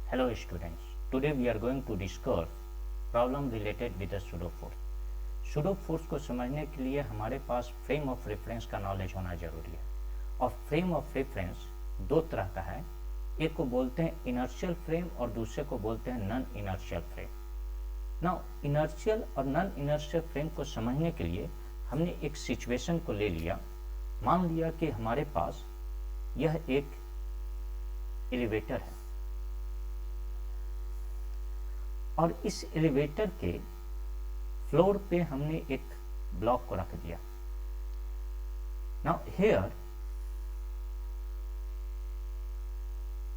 Hello students, today we are going to discuss problem related with the pseudo force. Pseudo force को समझने के लिए हमारे पास frame of reference का knowledge होना जरूरी है और फ्रेम ऑफ रेफरेंस दो तरह का है। एक को बोलते हैं इनर्शियल फ्रेम और दूसरे को बोलते हैं non inertial frame. Now inertial और नॉन इनर्शियल फ्रेम को समझने के लिए हमने एक सिचुएशन को ले लिया। मान लिया कि हमारे पास यह एक एलिवेटर है और इस एलिवेटर के फ्लोर पे हमने एक ब्लॉक को रख दिया। Now here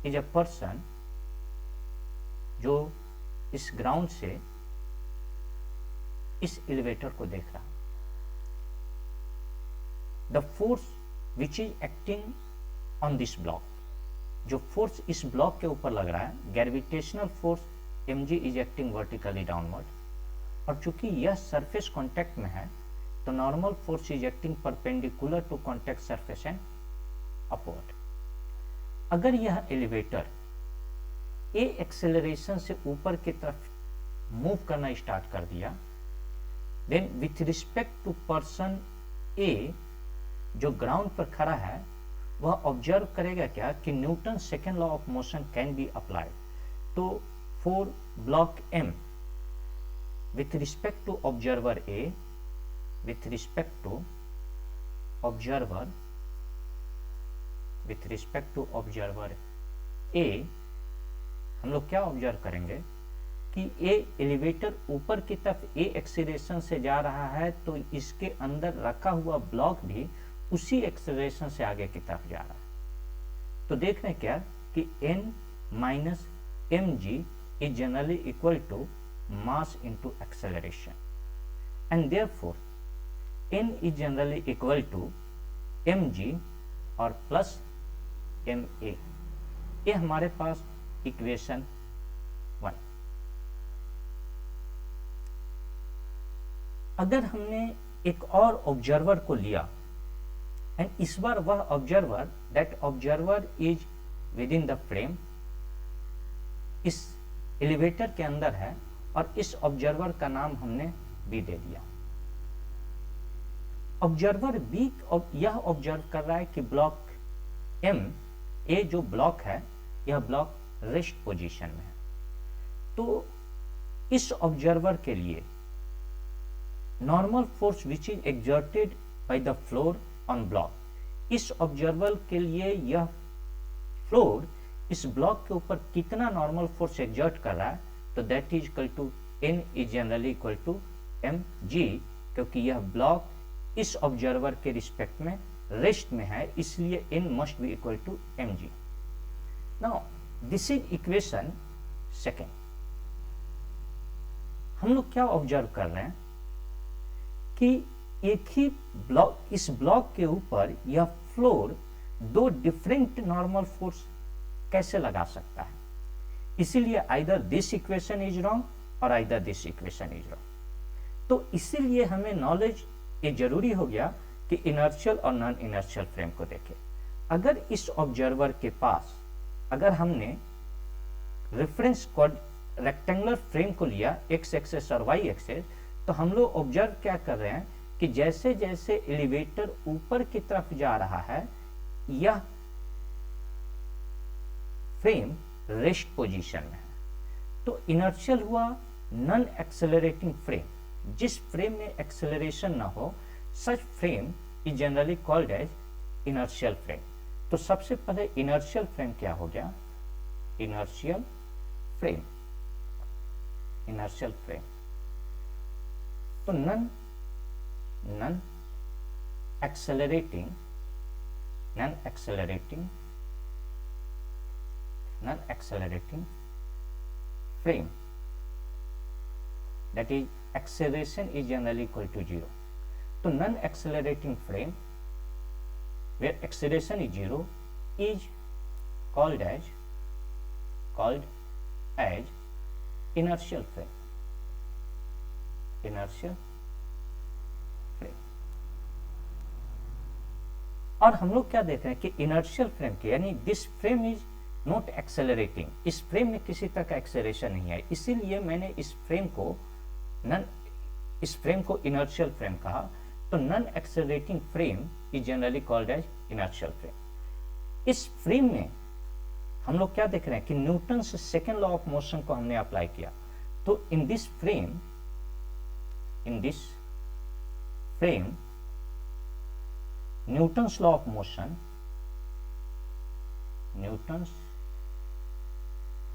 is a person जो इस ग्राउंड से इस एलिवेटर को देख रहा है। The force which is acting on this block, जो फोर्स इस ब्लॉक के ऊपर लग रहा है, gravitational force mg is acting vertically downward, और चूंकि यह सरफेस कांटेक्ट में है तो normal force is acting perpendicular to contact surface and upward. अगर यह एलिवेटर ए एक्सेलरेशन से ऊपर की तरफ मूव करना स्टार्ट कर दिया, then with respect to person A जो ग्राउंड पर खड़ा है वह ऑब्जर्व करेगा क्या कि Newton second law of motion can be applied. तो for block M with respect to observer A, with respect to observer A, हम लोग क्या ऑब्जर्व करेंगे कि ए एलिवेटर ऊपर की तरफ ए एक्सीलरेशन से जा रहा है तो इसके अंदर रखा हुआ ब्लॉक भी उसी एक्सीलरेशन से आगे की तरफ जा रहा है। तो देख रहे हैं क्या कि n minus mg is generally equal to mass into acceleration, and therefore n is generally equal to mg और प्लस ma। ये हमारे पास इक्वेशन 1। अगर हमने एक और ऑब्जर्वर को लिया एंड इस बार वह observer that observer is within the frame, इस एलिवेटर के अंदर है और इस ऑब्जर्वर का नाम हमने बी दे दिया। ऑब्जर्वर बी यह ऑब्जर्व कर रहा है कि ब्लॉक एम ए जो ब्लॉक है यह ब्लॉक रेस्ट पोजीशन में है। तो इस ऑब्जर्वर के लिए normal force which is exerted by the floor on block, इस ऑब्जर्वर के लिए यह फ्लोर इस ब्लॉक के ऊपर कितना नॉर्मल फोर्स एक्सर्ट कर रहा है, तो that is equal to n is generally equal to mg, क्योंकि यह ब्लॉक इस ऑब्जर्वर के रिस्पेक्ट में रेस्ट में है, इसलिए n must be equal to mg। Now this is equation second. हम लोग क्या ऑब्जर्व कर रहे हैं कि एक ही ब्लॉक, इस ब्लॉक के ऊपर यह फ्लोर दो डिफरेंट नॉर्मल फोर्स कैसे लगा सकता है, इसीलिए either this equation is wrong और either this equation is wrong. तो इसीलिए हमें नॉलेज ये जरूरी हो गया कि इनर्शियल और नॉन इनर्शियल फ्रेम को देखें। अगर इस ऑब्जर्वर के पास अगर हमने रेफरेंस रेक्टेंगुलर फ्रेम को लिया एक्स एक्सेस और वाई एक्सेस, तो हम लोग ऑब्जर्व क्या कर रहे हैं कि जैसे जैसे एलिवेटर ऊपर की तरफ जा रहा है यह फ्रेम रेस्ट पोजीशन में है। तो इनर्शियल हुआ नॉन एक्सेलरेटिंग फ्रेम। जिस फ्रेम में एक्सेलरेशन ना हो such frame is generally called as inertial frame. तो सबसे पहले इनर्शियल फ्रेम क्या हो गया, इनर्शियल फ्रेम, इनर्शियल फ्रेम। तो non accelerating frame, that is acceleration is generally equal to 0. तो non accelerating frame where acceleration is 0 is called as inertial frame, inertial frame। और हम लोग क्या देख रहे हैं कि इनर्शियल फ्रेम के यानी this frame is not accelerating, इस फ्रेम में किसी तरह का एक्सेलरेशन नहीं है, इसीलिए मैंने इस फ्रेम को इनर्शियल फ्रेम कहा। तो non accelerating frame is generally called as inertial frame. इस फ्रेम में हम लोग क्या देख रहे हैं कि न्यूटन से सेकेंड लॉ ऑफ मोशन को हमने अप्लाई किया। तो in this frame Newton's law of motion, Newton's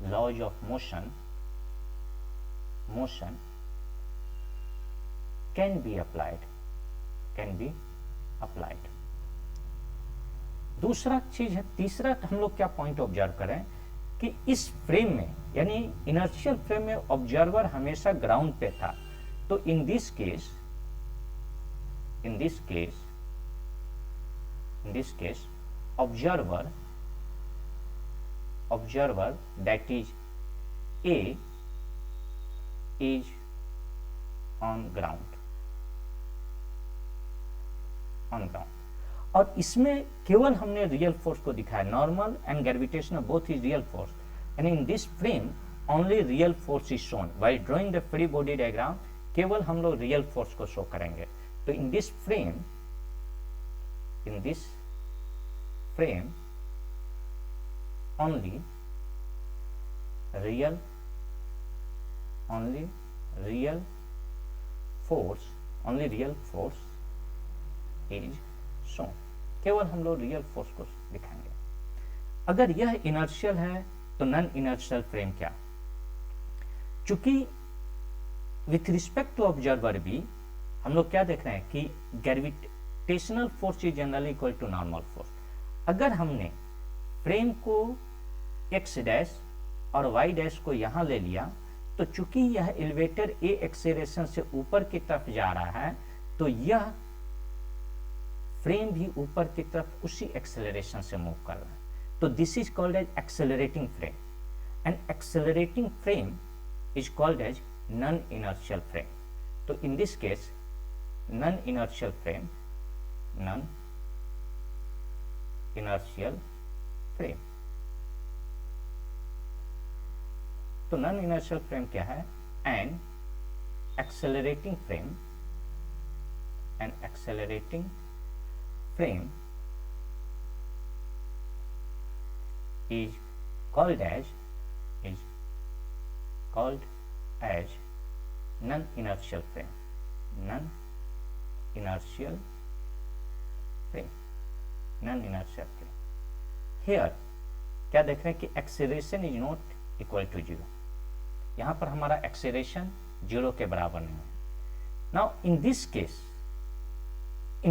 laws of motion can be applied। दूसरा चीज है, तीसरा हम लोग क्या पॉइंट ऑब्जर्व करें कि इस फ्रेम में यानी इनर्शियल फ्रेम में ऑब्जर्वर हमेशा ग्राउंड पे था। तो in this case observer that is A is on ground। और इसमें केवल हमने रियल फोर्स को दिखाया, normal and gravitational both is real force, and in this frame only real force is shown. While drawing the free body diagram केवल हम लोग real force को शो करेंगे। तो in this frame only real force is shown, केवल हम लोग real force को दिखाएंगे। अगर यह इनर्शियल है तो नॉन इनर्शियल फ्रेम क्या? चूंकि विथ रिस्पेक्ट टू ऑब्जर्वर भी हम लोग क्या देख रहे हैं कि gravitational force is generally equal to normal force. अगर हमने फ्रेम को एक्स डैश और वाई डैश को यहां ले लिया, तो चूंकि यह एलिवेटर ए एक्सेलरेशन से ऊपर की तरफ जा रहा है, तो यह फ्रेम भी ऊपर की तरफ उसी एक्सेलरेशन से मूव कर रहा है। तो this is called as accelerating frame, and accelerating frame is called as non inertial frame. तो in this case non inertial frame तो नॉन इनर्शियल फ्रेम क्या है? An accelerating frame is called as non-inertial frame। Here क्या देख रहे हैं कि acceleration is not equal to zero, यहां पर हमारा एक्सेलरेशन जीरो के बराबर नहीं है। Now in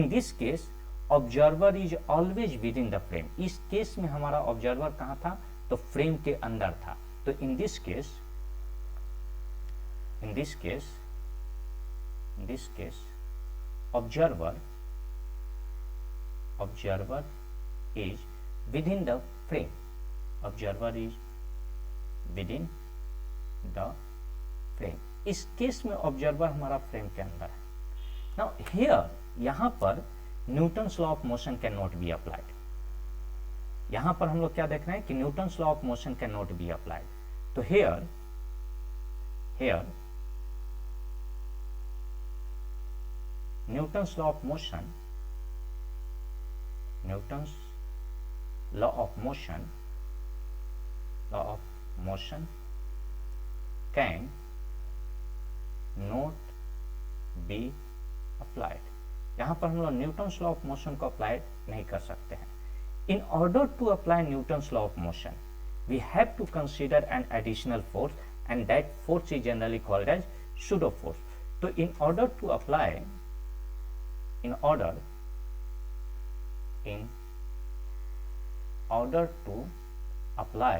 this case observer is always within the frame. इस केस में हमारा ऑब्जर्वर कहां था? तो फ्रेम के अंदर था। तो in this case observer is within the frame. इस केस में ऑब्जर्वर हमारा फ्रेम के अंदर है। नाउ हियर यहां पर Newton's law of motion can not be applied. यहां पर हम लोग क्या देख रहे हैं कि Newton's law of motion can not be applied. तो here Newton's law of motion can not be applied. यहां पर हम लोग न्यूटन्स लॉ ऑफ मोशन को अप्लाई नहीं कर सकते हैं। In order to apply Newton's law of motion we have to consider an additional force, and that force is generally called as pseudo force. तो in order to apply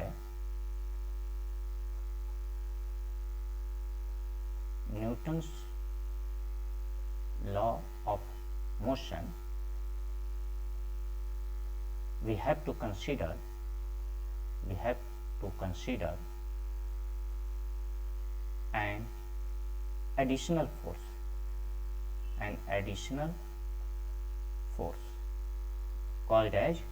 Newton's law of motion, we have to consider an additional force called as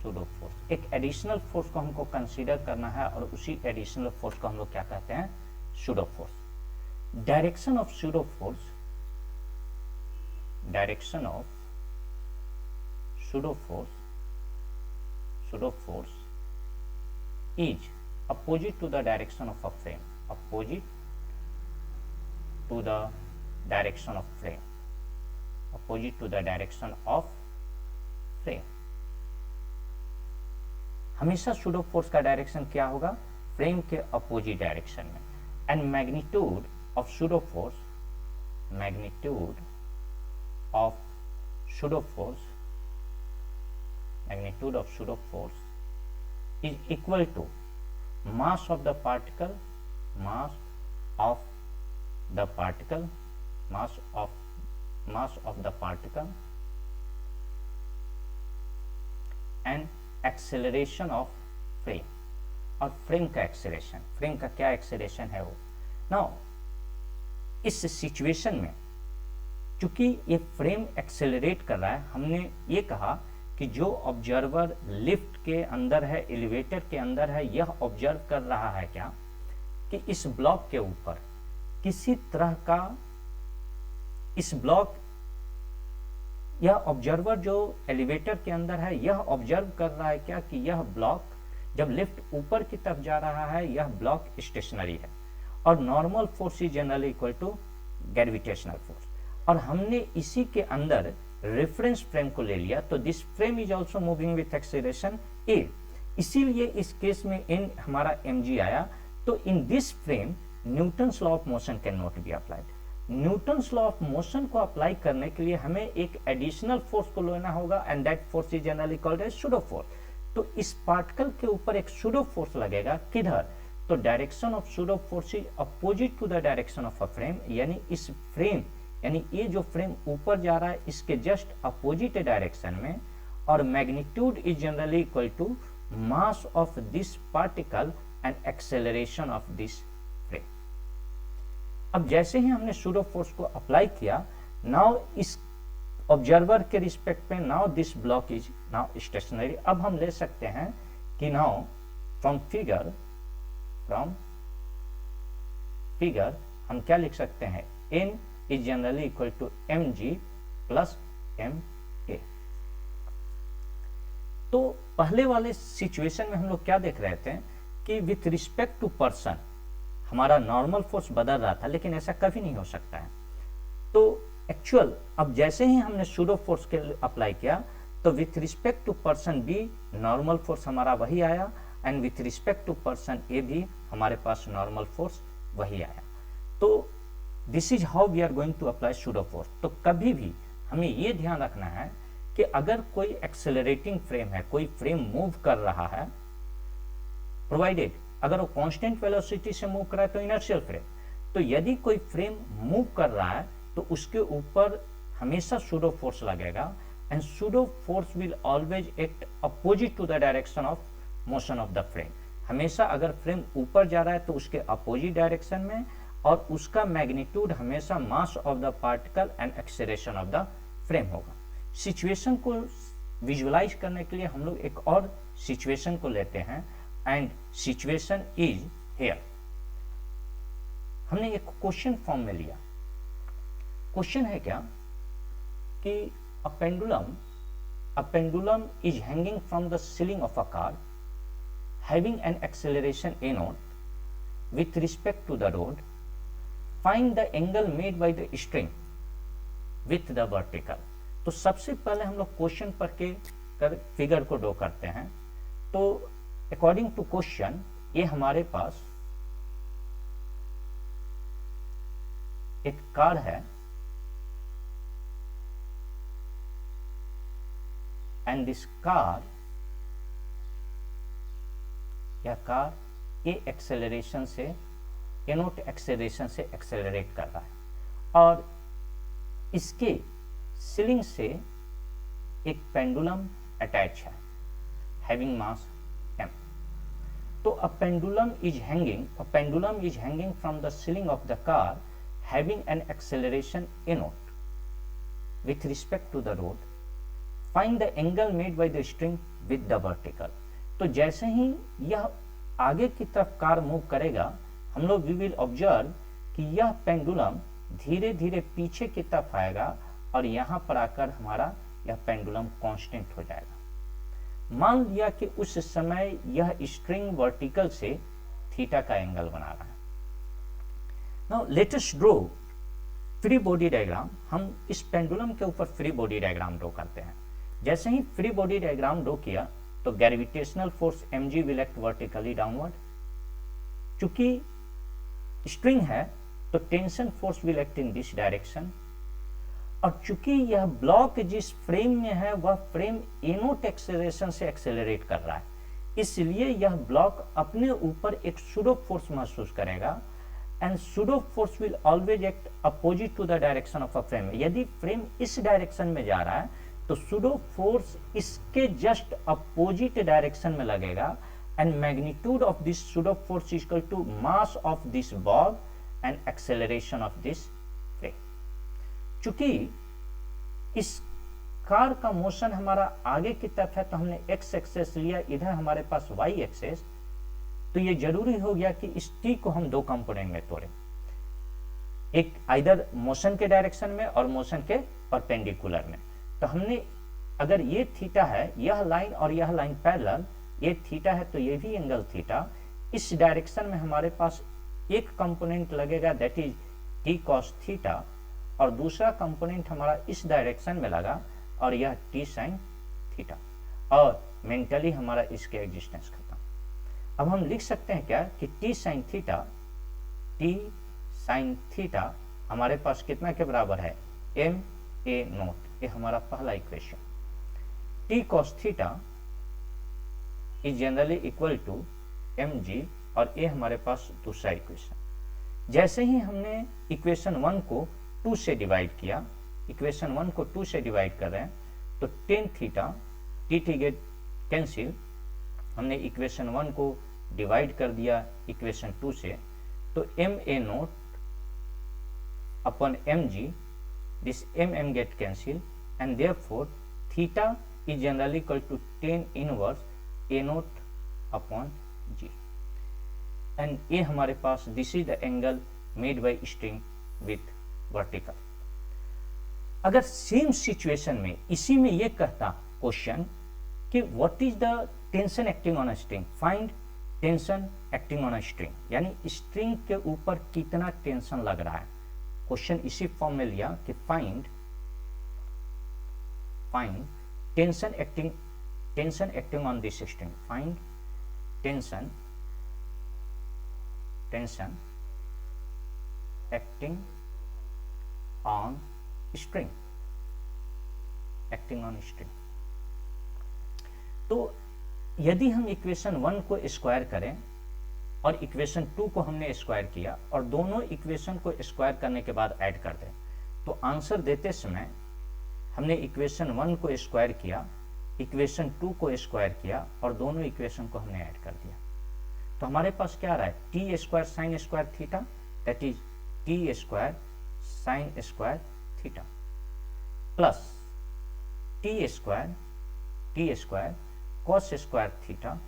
pseudo force. एक additional force को हमको consider करना है और उसी additional force को हम लोग क्या कहते हैं, pseudo force. Direction of pseudo force, direction of pseudo force is opposite to the direction of a frame, opposite to the direction of frame, opposite to the direction of frame। हमेशा pseudo force का direction क्या होगा, frame के opposite direction में। And magnitude of pseudo force, magnitude of pseudo force, magnitude of pseudo force is equal to mass of the particle, mass of the particle, mass of the particle and acceleration of frame। और frame का acceleration, frame का क्या acceleration है वो। Now इस situation में चूंकि ये फ्रेम एक्सेलरेट कर रहा है, हमने ये कहा कि जो ऑब्जर्वर लिफ्ट के अंदर है, एलिवेटर के अंदर है, यह ऑब्जर्व कर रहा है क्या कि इस ब्लॉक के ऊपर किसी तरह का, इस ब्लॉक, यह ऑब्जर्वर जो एलिवेटर के अंदर है यह ऑब्जर्व कर रहा है क्या कि यह ब्लॉक जब लिफ्ट ऊपर की तरफ जा रहा है यह ब्लॉक स्टेशनरी है और normal force is generally equal to gravitational force. और हमने इसी के अंदर रेफरेंस फ्रेम को ले लिया, तो this frame is also moving with acceleration A, इसीलिए इस केस में इन हमारा mg आया। तो in this frame Newton's law of motion can not be applied. Newton's law of motion को अप्लाई करने के लिए हमें एक एडिशनल फोर्स को लेना होगा and that force is generally called as pseudo force. तो इस पार्टिकल के ऊपर एक सूडो फोर्स लगेगा, किधर, तो direction of pseudo force is opposite to the direction of a frame, यानी इस फ्रेम, यानी ये जो फ्रेम ऊपर जा रहा है इसके जस्ट अपोजिट डायरेक्शन में। और magnitude is generally equal to mass of this particle and acceleration of this frame. अब जैसे ही हमने सूडो फोर्स को अप्लाई किया, नाउ इस ऑब्जर्वर के रिस्पेक्ट में, now this block is now stationary. अब हम ले सकते हैं कि नाउ फ्रॉम फिगर हम क्या लिख सकते हैं, n is generally equal to mg plus ma। तो पहले वाले सिचुएशन में हम लोग क्या देख रहे थे कि विथ रिस्पेक्ट टू पर्सन हमारा नॉर्मल फोर्स बदल रहा था, लेकिन ऐसा कभी नहीं हो सकता है। तो एक्चुअल अब जैसे ही हमने सूडो फोर्स के अप्लाई किया तो with respect to person B normal force हमारा वही आया and with respect to person A भी हमारे पास नॉर्मल फोर्स वही आया। तो this is how we are going to apply pseudo force. तो कभी भी हमें ये ध्यान रखना है कि अगर कोई एक्सेलरेटिंग फ्रेम है, कोई फ्रेम मूव कर रहा है, प्रोवाइडेड अगर वो कांस्टेंट वेलोसिटी से मूव कर रहा है तो इनर्शियल फ्रेम, तो यदि कोई फ्रेम मूव कर रहा है तो उसके ऊपर हमेशा सूडो फोर्स लगेगा and pseudo force will always act opposite to the direction of motion of the frame. हमेशा अगर फ्रेम ऊपर जा रहा है तो उसके अपोजिट डायरेक्शन में, और उसका मैग्नीट्यूड हमेशा मास of the particle and acceleration of the frame होगा। सिचुएशन को विजुअलाइज करने के लिए हम लोग एक और सिचुएशन को लेते हैं एंड सिचुएशन इज हियर। हमने एक क्वेश्चन फॉर्म में लिया। क्वेश्चन है क्या कि a pendulum is hanging from the ceiling of a car having an acceleration a naught with respect to the road, find the angle made by the string with the vertical। तो सबसे पहले हम लोग question पर के कर figure को draw करते हैं। तो अकॉर्डिंग टू क्वेश्चन ये हमारे पास एक कार है एंड दिस कार, यह कार ए एक्सेलरेशन से, ए नोट एक्सेलरेशन से एक्सेलरेट कर रहा है और इसके सीलिंग से एक पेंडुलम अटैच है हैविंग मास m। तो a pendulum is hanging from the ceiling of the car having an acceleration a note with respect to the road, find the angle made by the string with the vertical. तो जैसे ही यह आगे की तरफ car move करेगा, हम लोग we will observe कि यह पेंडुलम धीरे धीरे पीछे की तरफ आएगा और यहाँ पर आकर हमारा यह पेंडुलम कांस्टेंट हो जाएगा। मान लिया कि उस समय यह स्ट्रिंग वर्टिकल से थीटा का एंगल बना रहा है। Now let us draw free body diagram. हम इस पेंडुलम के ऊपर फ्री बॉडी डायग्राम ड्रॉ करते हैं। जैसे ही फ्री बॉडी डायग्राम ड्रॉ किया तो gravitational force mg will act vertically downward. चूंकि स्ट्रिंग है तो tension force will act in this direction, और चूंकि यह ब्लॉक जिस फ्रेम में है वह फ्रेम एनोट एक्सेलरेशन से एक्सेलरेट कर रहा है, इसलिए यह ब्लॉक अपने ऊपर एक सूडो फोर्स महसूस करेगा and pseudo force will always act opposite to the direction of a frame. यदि फ्रेम इस डायरेक्शन में जा रहा है तो सूडो फोर्स इसके जस्ट अपोजिट डायरेक्शन में लगेगा and magnitude of this pseudo force is equal to mass of this ball and acceleration of this frame. चूंकि इस कार का मोशन हमारा आगे की तरफ है तो हमने एक्स एक्सेस लिया, इधर हमारे पास वाई एक्सेस, तो ये जरूरी हो गया कि इस टी को हम दो कंपोनेंट में तोड़ें, एक आइदर मोशन के डायरेक्शन में और मोशन के परपेंडिकुलर में। तो हमने अगर ये थीटा है, यह लाइन और यह लाइन पैरेलल, ये थीटा है तो ये भी एंगल थीटा, इस डायरेक्शन में हमारे पास एक कंपोनेंट लगेगा that is T cos theta, और दूसरा कंपोनेंट हमारा इस डायरेक्शन में लगा और यह टी साइन थीटा, और मेंटली हमारा इसके एग्जिस्टेंस खत्म। अब हम लिख सकते हैं क्या कि टी साइन थीटा हमारे पास कितना के बराबर है, एम ए नोट, ये हमारा पहला equation. T cos theta is generally equal to M G, और ये हमारे पास दूसरा इक्वेशन। जैसे ही हमने इक्वेशन 1 को 2 से डिवाइड किया, इक्वेशन 1 को 2 से डिवाइड कर रहे हैं तो tan theta T get cancel, हमने इक्वेशन 1 को डिवाइड कर दिया इक्वेशन 2 से, तो M A nought upon M G, this m get cancel and therefore theta is generally equal to tan inverse a naught upon g, and ये हमारे पास this is the angle made by string with vertical। अगर same situation में इसी में ये कहता question कि what is the tension acting on a string, find tension acting on a string, यानी स्ट्रिंग के ऊपर कितना टेंशन लग रहा है। क्वेश्चन इसी फॉर्म में लिया कि find tension acting on this string, find tension acting on string, तो यदि हम इक्वेशन 1 को स्क्वायर करें और इक्वेशन 2 को हमने स्क्वायर किया और दोनों इक्वेशन को स्क्वायर करने के बाद ऐड कर दें, तो आंसर देते समय हमने इक्वेशन 1 को स्क्वायर किया, इक्वेशन 2 को स्क्वायर किया और दोनों इक्वेशन को हमने ऐड कर दिया, तो हमारे पास क्या आ रहा है, T square sine square theta, that is T square sine square theta plus T square cos square theta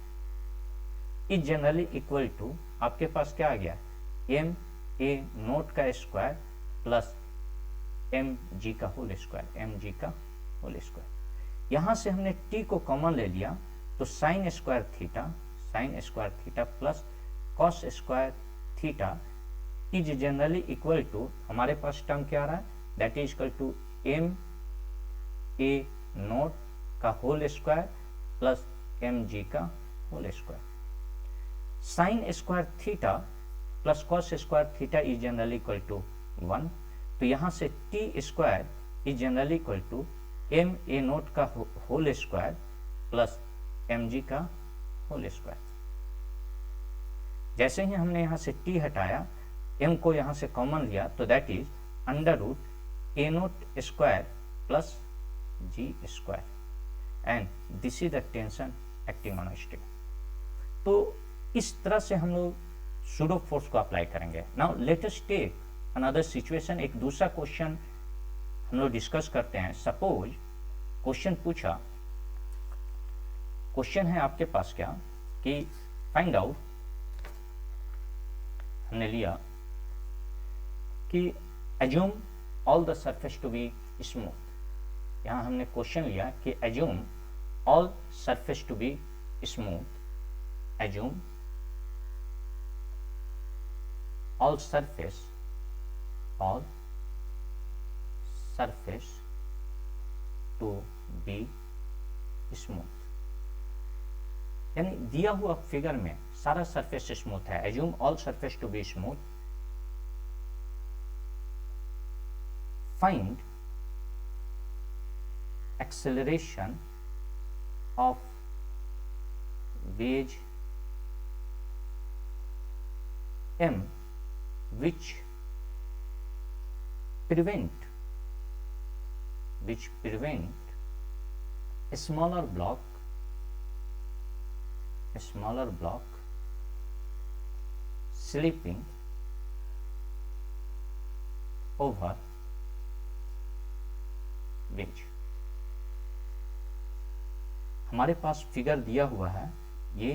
is generally equal to, आपके पास क्या आ गया, एम ए नोट का स्क्वायर प्लस एम जी का होल स्क्वायर, यहां से हमने टी को कॉमन ले लिया तो sine square theta plus cos square theta is generally equal to, हमारे पास टर्म क्या आ रहा है, that is equal to M A note का whole square plus M G का whole square. Sine square theta plus cos square theta is generally equal to 1, तो यहां से T square is generally equal to M A note का whole square plus M G का whole square. जैसे ही हमने यहां से टी हटाया, एम को यहां से कॉमन लिया, तो that is under root A nought square plus G square, and this is the tension acting on a string. तो इस तरह से हम लोग सूडो फोर्स को अप्लाई करेंगे। Now let us take another situation, एक दूसरा क्वेश्चन हम लोग डिस्कस करते हैं। सपोज क्वेश्चन पूछा, क्वेश्चन है आपके पास क्या कि फाइंड आउट, हमने लिया कि assume all the surface to be smooth. यहां हमने क्वेश्चन लिया कि assume all surface to be smooth, assume all surface to be smooth। यानी दिया हुआ फिगर में सारा सरफेस स्मूथ है। Assume all surface to be smooth, find acceleration of wedge m which prevent a smaller block slipping over wedge। हमारे पास figure दिया हुआ है, ये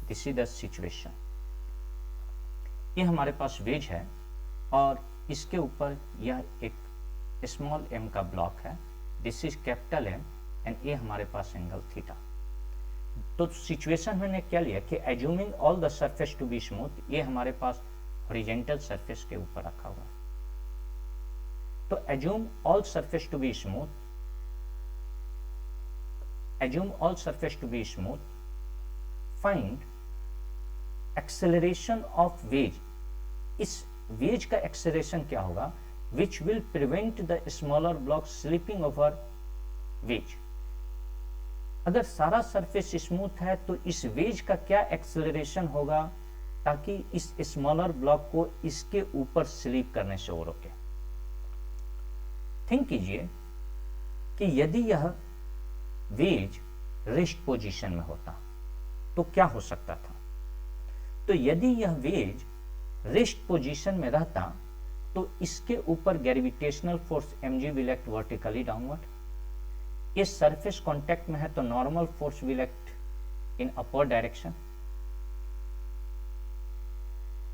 दिस इज द सिचुएशन। ये हमारे पास वेज है और इसके ऊपर यह एक स्मॉल m का ब्लॉक है, this is capital M and ये हमारे पास एंगल थीटा। तो सिचुएशन मैंने क्या लिया कि assuming all the surface to be smooth, ये हमारे पास हॉरिजॉन्टल सरफेस के ऊपर रखा हुआ है। तो assume all surface to be smooth, assume all surface to be smooth, find acceleration of wedge. इस वेज का एक्सेलरेशन क्या होगा, which will prevent the smaller block slipping over wedge. अगर सारा सरफेस स्मूथ है तो इस वेज का क्या एक्सेलरेशन होगा ताकि इस स्मॉलर ब्लॉक को इसके ऊपर स्लिप करने से वो रोके। थिंक कीजिए कि यदि यह वेज रेस्ट पोजीशन में होता तो क्या हो सकता था। तो यदि यह वेज रेस्ट पोजीशन में रहता तो इसके ऊपर gravitational force mg will act vertically downward. इस सरफेस कांटेक्ट में है तो normal force will act in upper direction.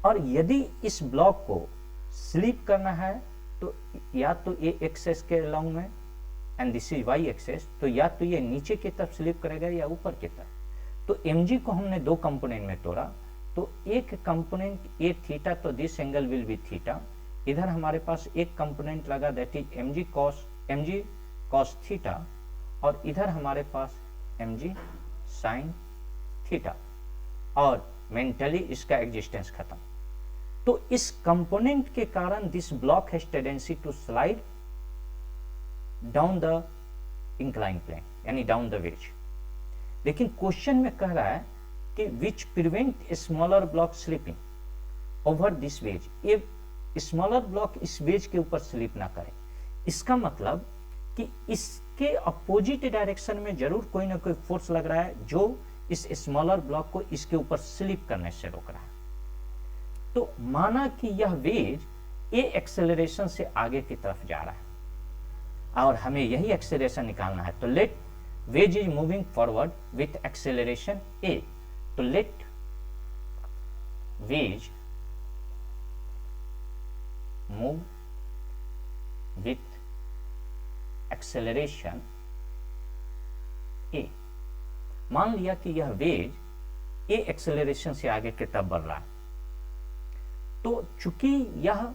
और यदि इस ब्लॉक को स्लिप करना है तो या तो ये एक्सेस के अलोंग में and this is Y axis, तो या तो ये नीचे की तरफ स्लिप करेगा या ऊपर की तरफ। तो mg को हमने दो कंपोनेंट में तोड़ा, तो एक कंपोनेंट ए थीटा, तो this angle will be theta. इधर हमारे पास एक कंपोनेंट लगा that is mg cos theta, और इधर हमारे पास mg sin थीटा, और मेंटली इसका एग्जिस्टेंस खत्म। तो इस कंपोनेंट के कारण this block has tendency to slide down the incline plane, यानी डाउन द वेज। लेकिन क्वेश्चन में कह रहा है कि which prevent smaller block slipping over this veg, ये स्मॉलर ब्लॉक इस वेज के ऊपर स्लिप ना करे। इसका मतलब कि इसके अपोजिट डायरेक्शन में जरूर कोई ना कोई फोर्स लग रहा है जो इस स्मॉलर ब्लॉक को इसके ऊपर स्लिप करने से रोक रहा है। तो माना कि यह वेज ए एक्सेलरेशन से आगे की तरफ जा रहा है और हमें यही एक्सेलरेशन निकालना है। तो let wedge is moving forward with acceleration A, तो let wedge move with acceleration A. मान लिया कि यह वेज ए एक्सेलरेशन से आगे की तरफ बढ़ रहा है, तो चूंकि यह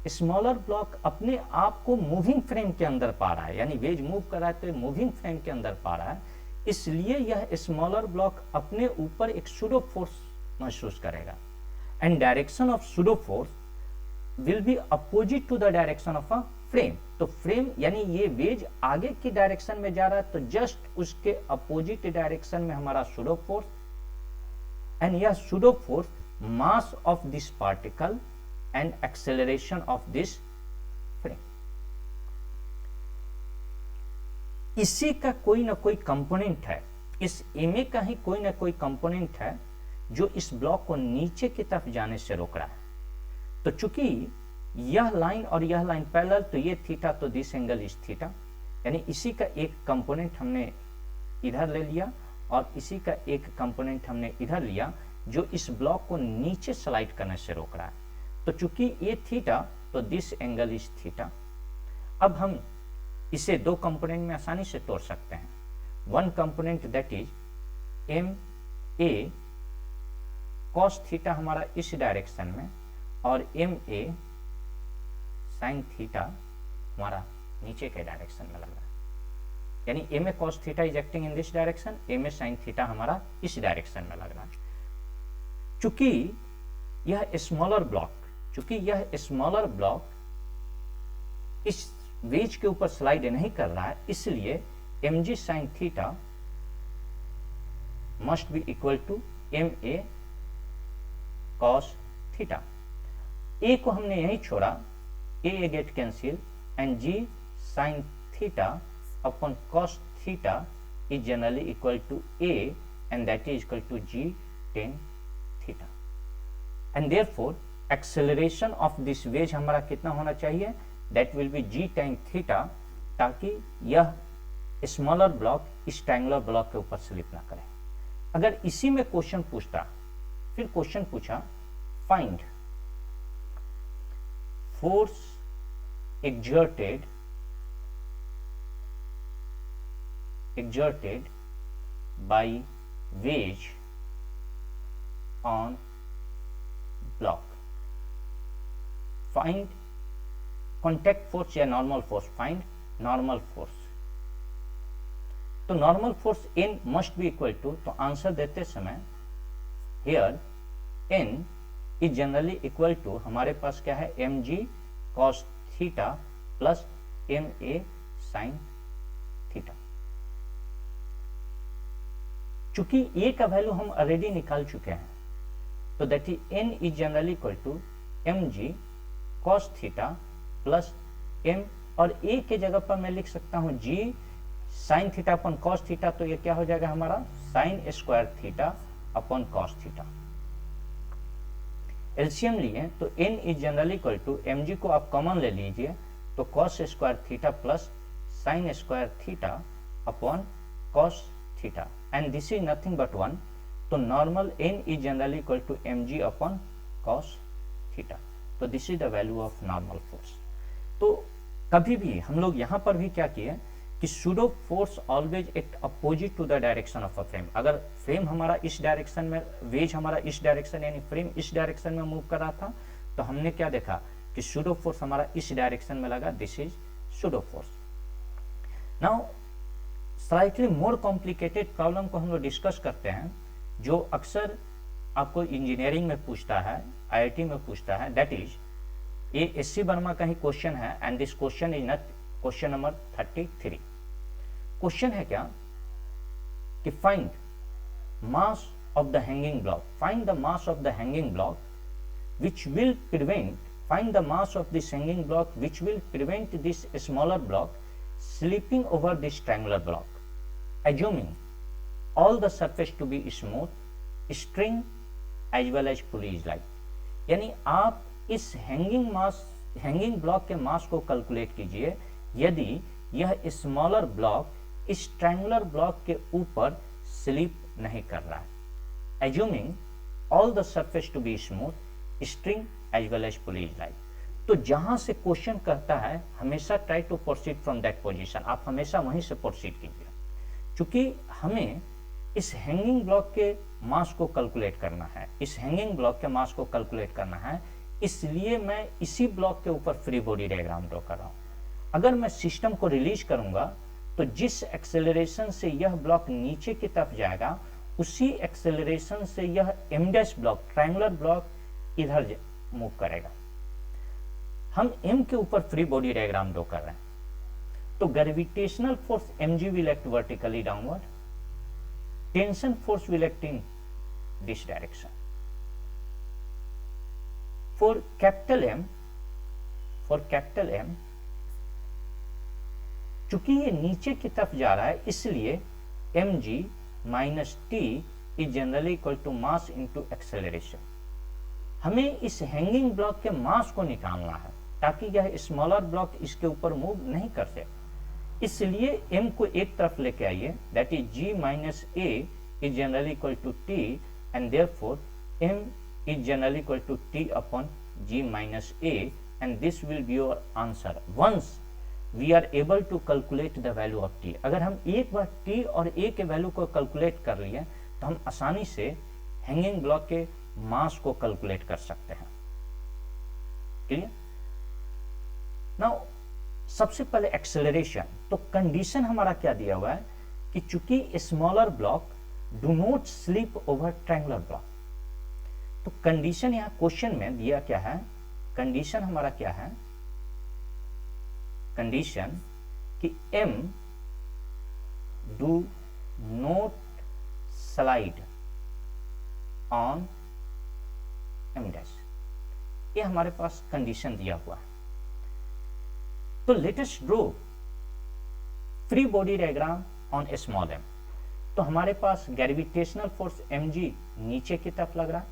स्मॉलर ब्लॉक अपने आप को मूविंग फ्रेम के अंदर पा रहा है, यानी वेज मूव कर रहा है तो मूविंग फ्रेम के अंदर पा रहा है, इसलिए यह स्मॉलर ब्लॉक अपने ऊपर एक सूडो फोर्स महसूस करेगा and direction of pseudo force will be opposite to the direction of a frame. तो फ्रेम यानी ये वेज आगे की डायरेक्शन में जा रहा है, तो जस्ट उसके अपोजिट डायरेक्शन में हमारा सूडो फोर्स, एंड यह pseudo force mass of this particle and acceleration of this frame. इसी का कोई ना कोई कंपोनेंट है, इस एमए का ही कोई ना कोई कंपोनेंट है जो इस ब्लॉक को नीचे की तरफ जाने से रोक रहा है। तो चूंकि यह लाइन और यह लाइन पैरेलल, तो ये थीटा, तो दिस एंगल इज थीटा। यानी इसी का एक कंपोनेंट हमने इधर ले लिया और इसी का एक कंपोनेंट हमने इधर लिया, जो इस ब्लॉक को नीचे स्लाइड करने से रोक रहा है। तो चूंकि ये थीटा, तो दिस एंगल इज थीटा। अब हम इसे दो कंपोनेंट में आसानी से तोड़ सकते हैं। One component that is m A cos theta हमारा इस डायरेक्शन में, और एम ए साइन थीटा हमारा नीचे के डायरेक्शन में लग रहा है। यानी m A cos theta is acting in this direction, m a sine theta हमारा इस डायरेक्शन में लग रहा है। चूंकि यह स्मॉलर ब्लॉक इस वेज के ऊपर स्लाइड नहीं कर रहा है, इसलिए M G sine theta must be equal to M A cos theta. A को हमने यही छोड़ा, A get cancel, and G sine theta upon cos theta is generally equal to A, and that is equal to G tan theta, and therefore acceleration of this wave हमारा कितना होना चाहिए, that will be G tan theta, ताकि यह smaller block इस triangular block के ऊपर slip ना करे। अगर इसी में क्वेश्चन पूछता, फिर क्वेश्चन पूछा find force exerted by wedge on block, find contact force या normal force, find normal force। तो normal force n must be equal to, तो आंसर देते समय here n is generally equal to हमारे पास क्या है, mg cos theta plus ma sin theta. चूंकि ए का वैल्यू हम ऑलरेडी निकाल चुके हैं, तो that is N is generally equal to M G cos theta plus M, और ए के जगह पर मैं लिख सकता हूं G sine theta upon cos theta, तो ये क्या हो जाएगा हमारा sine square theta upon cos theta. LCM लिए तो N is generally equal to M G को आप कॉमन ले लीजिए, तो cos square theta plus sine square theta upon cos theta, and this is nothing but 1, तो normal n is generally equal to mg upon cos theta, तो this is the value of normal force। तो कभी भी हम लोग यहाँ पर भी क्या किए कि pseudo force always act opposite to the direction of a frame। अगर फ्रेम हमारा इस डायरेक्शन में, वेज हमारा इस डायरेक्शन यानी फ्रेम इस डायरेक्शन में मूव कर रहा था, तो हमने क्या देखा कि pseudo force हमारा इस डायरेक्शन में लगा, this is pseudo force। Now slightly more complicated problem को हम लोग डिस्कस करते हैं, जो अक्सर आपको इंजीनियरिंग में पूछता है, आईआईटी में पूछता है, दैट इज ये एससी वर्मा का ही क्वेश्चन है, and this question is not question number 33। Question है क्या कि find mass of the hanging block, find the mass of the hanging block which will prevent, find the mass of this hanging block which will prevent this smaller block slipping over this triangular block, assuming all the surface to be smooth, string as well as pulley is like। यानी आप इस hanging block के मास को calculate कीजिए यदि यह smaller block इस triangular block के ऊपर स्लिप नहीं कर रहा है, assuming all the surface to be smooth, string as well as pulley is like। तो जहां से क्वेश्चन कहता है हमेशा try to proceed from that position, आप हमेशा वहीं से प्रोसीड कीजिए। क्योंकि हमें इस हैंगिंग ब्लॉक के मास को कैलकुलेट करना है, इस हैंगिंग ब्लॉक के मास को कैलकुलेट करना है, इसलिए मैं इसी ब्लॉक के ऊपर फ्री बॉडी डायग्राम ड्रॉ कर रहा हूं। अगर मैं सिस्टम को रिलीज करूंगा तो जिस एक्सेलरेशन से यह ब्लॉक नीचे की तरफ जाएगा, उसी एक्सेलरेशन से यह m dash block, triangular block इधर मूव करेगा। हम m के ऊपर फ्री बॉडी डायग्राम ड्रॉ कर रहे हैं, तो gravitational force mg will act vertically downward, tension force will act in this direction। for capital M चूंकि ये नीचे की तरफ जा रहा है, इसलिए mg minus t is generally equal to mass into acceleration. हमें इस हैंगिंग ब्लॉक के मास को निकालना है ताकि यह स्मॉलर ब्लॉक इसके ऊपर मूव नहीं कर सके। इसलिए m को एक तरफ लेके आइए, that is g minus a is generally equal to t and therefore m is generally equal to t upon g minus a and this will be your answer once we are able to calculate the value of t। अगर हम एक बार t और a के value को calculate कर लिए तो हम आसानी से हैंगिंग ब्लॉक के मास को कैलकुलेट कर सकते हैं। क्लियर? नाउ सबसे पहले एक्सेलरेशन, तो कंडीशन हमारा क्या दिया हुआ है कि चूंकि smaller block do not slip over triangular block, तो कंडीशन यहां क्वेश्चन में दिया क्या है, कंडीशन हमारा क्या है, कंडीशन कि m do not slide on m dash, ये हमारे पास कंडीशन दिया हुआ है। तो let us draw free body diagram on A small m। तो हमारे पास ग्रेविटेशनल फोर्स mg नीचे की तरफ लग रहा है,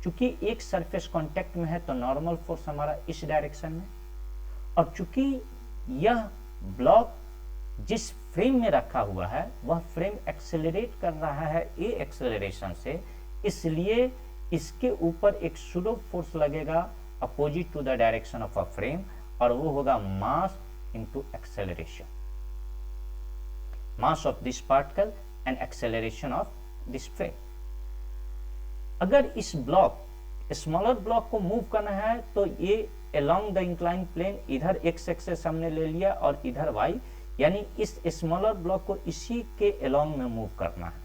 चूंकि एक सरफेस कांटेक्ट में है तो नॉर्मल फोर्स हमारा इस डायरेक्शन में, और चूंकि यह ब्लॉक जिस फ्रेम में रखा हुआ है वह फ्रेम एक्सेलरेट कर रहा है ए एक्सेलरेशन से, इसलिए इसके ऊपर एक सूडो फोर्स लगेगा opposite to the direction of a frame, और वो होगा mass into acceleration, mass of this particle and acceleration of this frame. अगर इस ब्लॉक स्मॉलर ब्लॉक को मूव करना है तो ये अलोंग द इंक्लाइन प्लेन इधर x एक्सेस हमने ले लिया और इधर y, यानी इस स्मॉलर ब्लॉक को इसी के अलोंग में मूव करना है।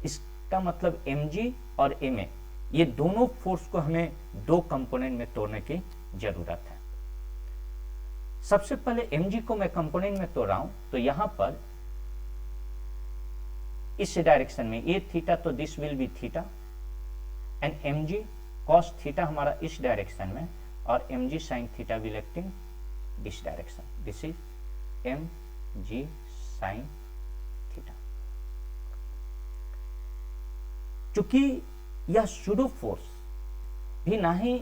इसका मतलब mg और ma ये दोनों फोर्स को हमें दो कंपोनेंट में तोड़ने की जरूरत है। सबसे पहले mg को मैं कंपोनेंट में तोड़ रहा हूं, तो यहां पर इस डायरेक्शन में ये थीटा, तो this will be theta and mg cos theta हमारा इस डायरेक्शन में, और mg sin theta will acting this direction, this is mg sin theta. चूंकि यह सूडो फोर्स भी ना ही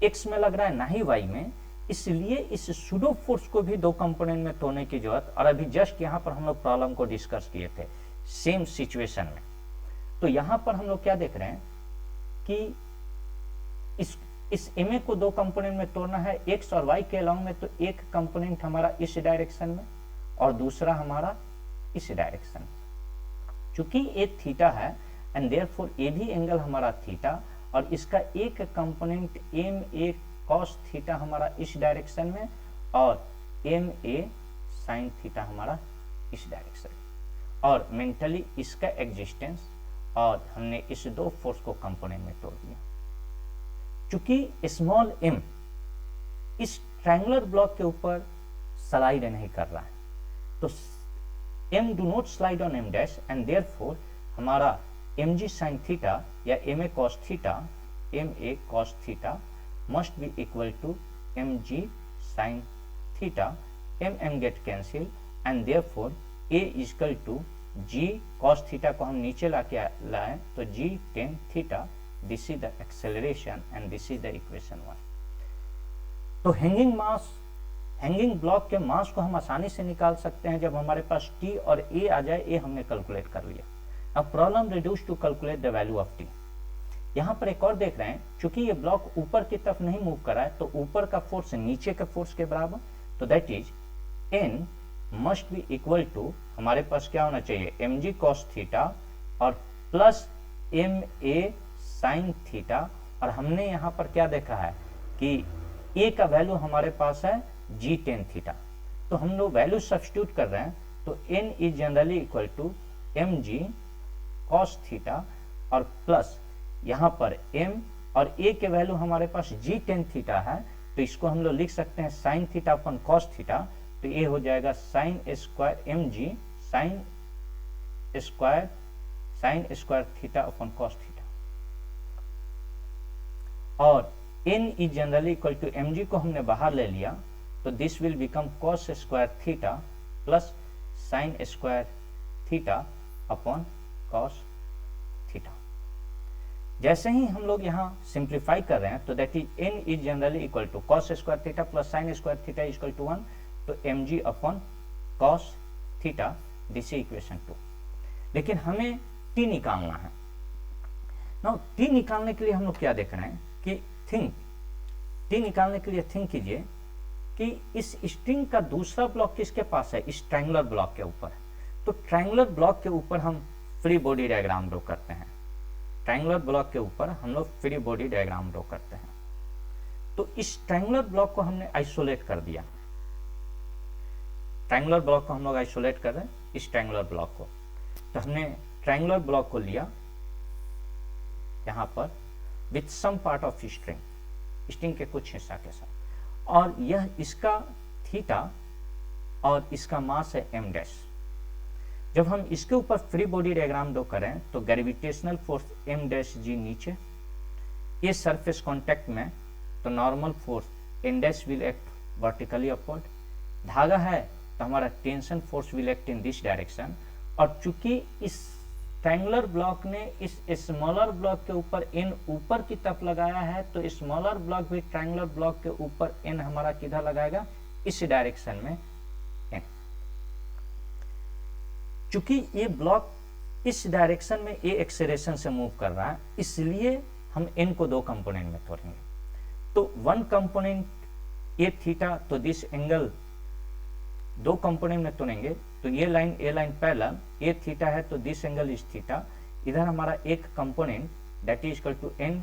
x में लग रहा है ना ही y में, इसलिए इस सूडो फोर्स को भी दो कंपोनेंट में तोड़ने की जरूरत, और अभी जस्ट यहां पर हम लोग प्रॉब्लम को डिस्कस किए थे सेम सिचुएशन में। तो यहां पर हम लोग क्या देख रहे हैं कि इस MA को दो कंपोनेंट में तोड़ना है x और y के अलोंग में, तो एक कंपोनेंट हमारा इस डायरेक्शन में और दूसरा हमारा इस डायरेक्शन में। चूंकि ये थीटा है एंड देयरफॉर ये भी एंगल हमारा थीटा, और इसका एक कंपोनेंट MA cos थीटा हमारा इस डायरेक्शन में और MA sin थीटा हमारा इस डायरेक्शन में, और मेंटली इसका एग्जिस्टेंस, और हमने इस दो फोर्स को कंपोनेंट में तोड़ दिया। चूंकि स्मॉल m इस ट्रायंगुलर ब्लॉक के ऊपर स्लाइड नहीं कर रहा है, तो m do not slide on m dash and therefore हमारा mg sin थीटा या ma cos theta must be equal to mg sin theta, m get cancel and therefore a is equal to g cos theta को हम नीचे लाए तो g tan theta, this is the acceleration and this is the equation 1। तो hanging block के मास को हम आसानी से निकाल सकते हैं जब हमारे पास t और a आ जाए, a हमने कैलकुलेट कर लिया। अब problem reduce to calculate the value of t। यहाँ पर एक और देख रहे हैं, चूंकि ये ब्लॉक ऊपर की तरफ नहीं मूव कर रहा है तो ऊपर का फोर्स नीचे के फोर्स के बराबर, तो that is n must be equal to, हमारे पास क्या होना चाहिए, mg cos थीटा और प्लस ma sin थीटा, और हमने यहाँ पर क्या देखा है कि a का वैल्यू हमारे पास है g tan थीटा, तो हम लोग वैल्यू सब्स्टिट्यूट कर रहे हैं, तो n is generally equal to mg cos theta और प्लस यहाँ पर m और a के वैल्यू हमारे पास g tan थीटा है, तो इसको हम लोग लिख सकते हैं sin theta upon cos theta, तो ये हो जाएगा sin square mg sin square theta upon cos theta, और n is generally equal to mg को हमने बाहर ले लिया, तो this will become cos square theta plus sin square theta upon cos theta. जैसे ही हम लोग यहाँ सिंप्लीफाई कर रहे हैं तो that is n is generally equal to cos square theta plus sin square theta equal to 1, तो mg upon cos theta, this is equation 2। लेकिन हमें टी निकालना है। नाउ टी निकालने के लिए हम लोग क्या देख रहे हैं कि टी निकालने के लिए थिंक कीजिए कि इस स्ट्रिंग का दूसरा ब्लॉक किसके पास है, इस ट्रायंगुलर ब्लॉक के ऊपर। तो ट्रायंगुलर ब्लॉक के ऊपर हम फ्री बॉडी डायग्राम ड्रॉ करते हैं। ट्रायंगुलर ब्लॉक के ऊपर हम लोग फ्री बॉडी डायग्राम ड्रॉ करते हैं। तो इस ट्रायंगुलर ब्लॉक को हमने आइसोलेट कर दिया। ट्रायंगुलर ब्लॉक को हम लोग आइसोलेट कर रहे हैं, इस ट्रायंगुलर ब्लॉक को। तो हमने ट्रायंगुलर ब्लॉक को लिया यहां पर with some part of string के कुछ हिस्सा के साथ, और यह इसका थीटा और इसका मास है m डैश। जब हम इसके ऊपर फ्री बॉडी डायग्राम ड्रॉ करें तो ग्रेविटेशनल फोर्स m डैश जी नीचे, ये सरफेस कांटेक्ट में, तो normal force n dash will act vertically upward. धागा है तो हमारा tension force will act in this direction. और चूंकि इस ट्रायंगुलर ब्लॉक ने इस स्मॉलर ब्लॉक के ऊपर n ऊपर की तरफ लगाया है, तो स्मॉलर ब्लॉक भी ट्रायंगुलर ब्लॉक के ऊपर n हमारा किधर लगाएगा, इस डायरेक्शन में n। चूंकि ये ब्लॉक इस डायरेक्शन में a एक्सेलरेशन से मूव कर रहा है, इसलिए हम n को दो कंपोनेंट में तोड़ेंगे। तो वन कंपोनेंट a थीटा, तो दिस एंगल दो कंपोनेंट में तोड़ेंगे। तो ये line a line parallel, a theta है तो दिस एंगल इज थीटा। इधर हमारा एक component that is equal to n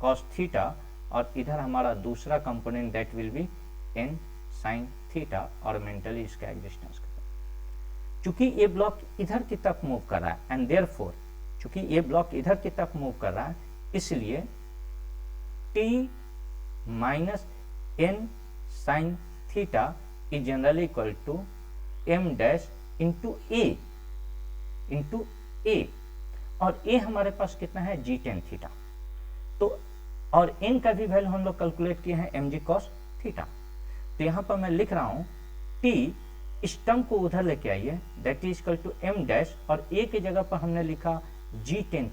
cos theta, और इधर हमारा दूसरा component that will be n sin theta, और मेंटली इसका एग्जिस्टेंस करता है। चूंकि ये ब्लॉक इधर की तरफ मूव कर रहा है, एंड देयरफॉर चूंकि ये ब्लॉक इधर की तरफ मूव कर रहा है, इसलिए t minus n sin theta is generally equal to m dash into a, और a हमारे पास कितना है, g tan थीटा। तो और n का भी वैल्यू हम लोग कैलकुलेट किए हैं mg cos थीटा। तो यहाँ पर मैं लिख रहा हूँ t, इस टर्म को उधर लेके आइए, that is equal to m dash, और a की जगह पर हमने लिखा g tan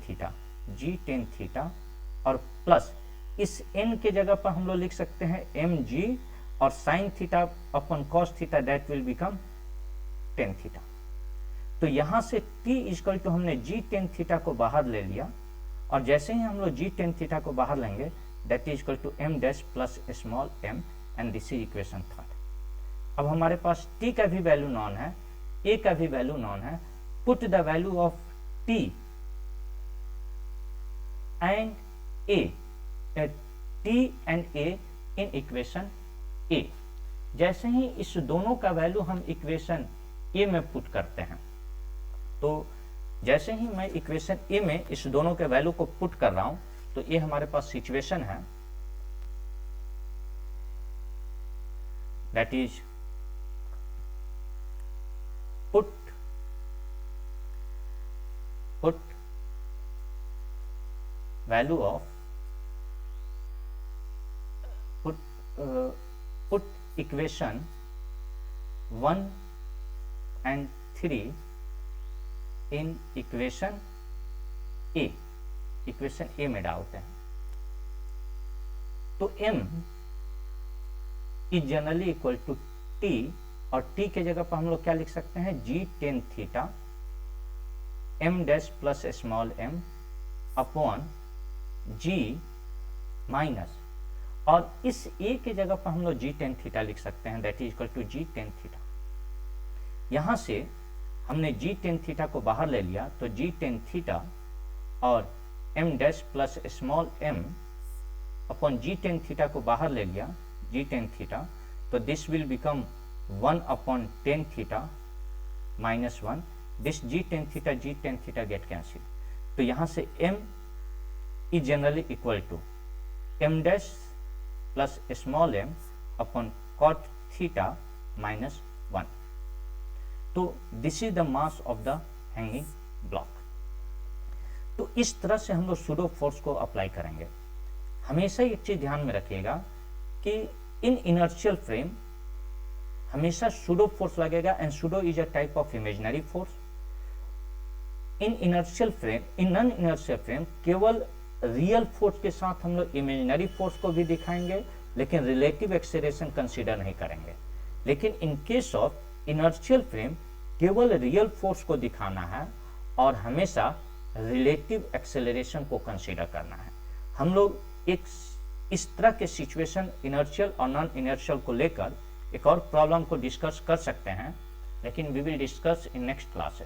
थीटा, और प्लस इस n के जगह पर हम लोग लिख सकते हैं mg, और sine theta upon cos theta that will become tan theta. तो यहां से t इक्वल टू हमने g टेन थीटा को बाहर ले लिया, और जैसे ही हम लोग g टेन थीटा को बाहर लेंगे that is equal to m dash plus small m, and this is equation 3। अब हमारे पास t का भी वैल्यू नॉन है, a का भी वैल्यू नॉन है। Put the value of t and a in equation a। जैसे ही इस दोनों का वैल्यू हम इक्वेशन a में पुट करते हैं, तो जैसे ही मैं इक्वेशन a में इस दोनों के वैल्यू को पुट कर रहा हूं, तो ये हमारे पास सिचुएशन है, that is put value of put equation 1 and 3 in equation A में डालते हैं। तो m is generally equal to t, और t के जगह पर हम लोग क्या लिख सकते हैं, g tan theta m dash plus small m upon g minus, और इस a के जगह पर हम लोग g tan थीटा लिख सकते हैं, that is equal to g tan theta. यहां से हमने g tan थीटा को बाहर ले लिया, तो g tan थीटा और m dash plus small m upon g tan theta को बाहर ले लिया, g tan थीटा, तो this will become 1 upon tan theta minus 1, दिस g tan theta get cancel. तो यहां से m is generally equal to m dash plus small m upon cot theta minus 1। तो this is the mass of the hanging block. तो इस तरह से हम लोग सूडो फोर्स को अप्लाई करेंगे। हमेशा एक चीज ध्यान में रखिएगा कि इन इनर्शियल फ्रेम हमेशा सूडो फोर्स लगेगा, and pseudo is a type of imaginary force. In inertial frame, in non inertial frame केवल रियल फोर्स के साथ हम लोग इमेजिनरी फोर्स को भी दिखाएंगे, लेकिन रिलेटिव एक्सेलरेशन कंसीडर नहीं करेंगे। लेकिन in case of inertial frame केवल रियल फोर्स को दिखाना है और हमेशा रिलेटिव एक्सेलरेशन को कंसीडर करना है। हम लोग एक इस तरह के सिचुएशन इनर्शियल और नॉन इनर्शियल को लेकर एक और प्रॉब्लम को डिस्कस कर सकते हैं, लेकिन we will discuss in next class.